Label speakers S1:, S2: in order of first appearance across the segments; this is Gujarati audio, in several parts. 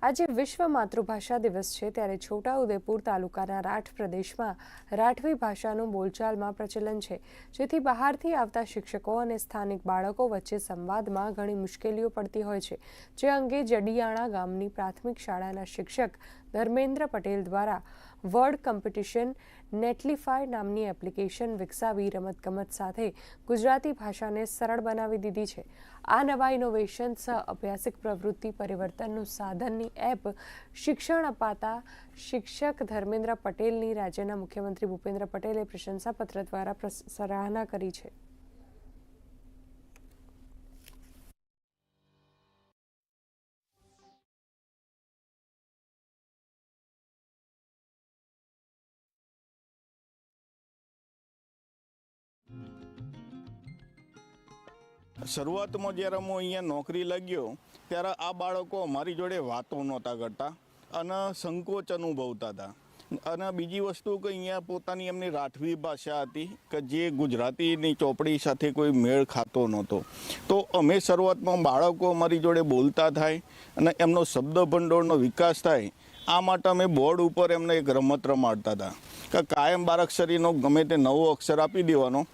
S1: આજે વિશ્વ માતૃભાષા દિવસ છે ત્યારે છોટાઉદેપુર તાલુકાના રાઠ પ્રદેશમાં રાઠવી ભાષાનું બોલચાલમાં પ્રચલન છે, જેથી બહારથી આવતા શિક્ષકો અને સ્થાનિક બાળકો વચ્ચે સંવાદમાં ઘણી મુશ્કેલીઓ પડતી હોય છે। જે અંગે જડિયાણા ગામની પ્રાથમિક શાળાના શિક્ષક ધર્મેન્દ્ર પટેલ દ્વારા વર્ડ કોમ્પિટિશન નેટલિફાય નામની એપ્લિકેશન વિકસાવી રમતગમત સાથે ગુજરાતી ભાષાને સરળ બનાવી દીધી છે। આ નવા ઇનોવેશન સહ અભ્યાસિક પ્રવૃત્તિ પરિવર્તનનું સાધનની એપ શિક્ષણ અપાતા શિક્ષક ધર્મેન્દ્ર પટેલની રાજ્યના મુખ્યમંત્રી ભૂપેન્દ્ર પટેલે પ્રશંસાપત્ર દ્વારા સરાહના કરી છે।
S2: શરૂઆતમાં જ્યારે હું અહીંયા નોકરી લાગ્યો ત્યારે આ બાળકો અમારી જોડે વાતો નહોતા કરતા અને સંકોચ અનુભવતા હતા। અને બીજી વસ્તુ કે અહીંયા પોતાની એમની રાઠવી ભાષા હતી કે જે ગુજરાતીની ચોપડી સાથે કોઈ મેળ ખાતો નહોતો। તો અમે શરૂઆતમાં બાળકો અમારી જોડે બોલતા થાય અને એમનો શબ્દ ભંડોળનો વિકાસ થાય, આ માટે અમે બોર્ડ ઉપર એમને એક રમત રમાડતા હતા કે કાયમ બારાક્ષરીનો ગમે તે નવો અક્ષર આપી દેવાનો,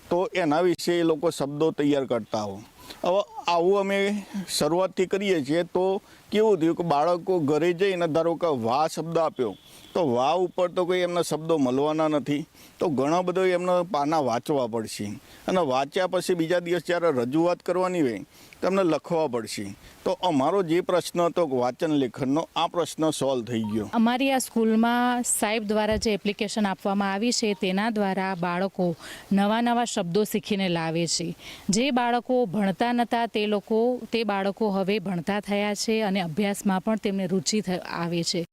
S2: તો એના વિશે એ લોકો શબ્દો તૈયાર કરતા હો। હવે આવું અમે શરૂઆતથી કરીએ છીએ તો કેવું થયું કે બાળકો ઘરે જઈને ધારો કે વાહ શબ્દ આપ્યો તો વાહ ઉપર તો કોઈ એમના શબ્દો મળવાના નથી, તો ઘણા બધો એમને પાના વાંચવા પડશે અને વાંચ્યા પછી બીજા દિવસ જ્યારે રજૂઆત કરવાની હોય તો એમને લખવા પડશે। તો અમારો જે પ્રશ્ન હતો વાંચન લેખનનો, આ પ્રશ્ન સોલ્વ થઈ ગયો।
S3: અમારી આ સ્કૂલમાં સાહેબ દ્વારા જે એપ્લિકેશન આપવામાં આવી છે તેના દ્વારા બાળકો નવા શબ્દો શીખીને લાવે છે। જે બાળકો ભણતા નહોતા તે બાળકો હવે ભણતા થયા છે અને અભ્યાસમાં પણ તેમને રુચિ આવે છે।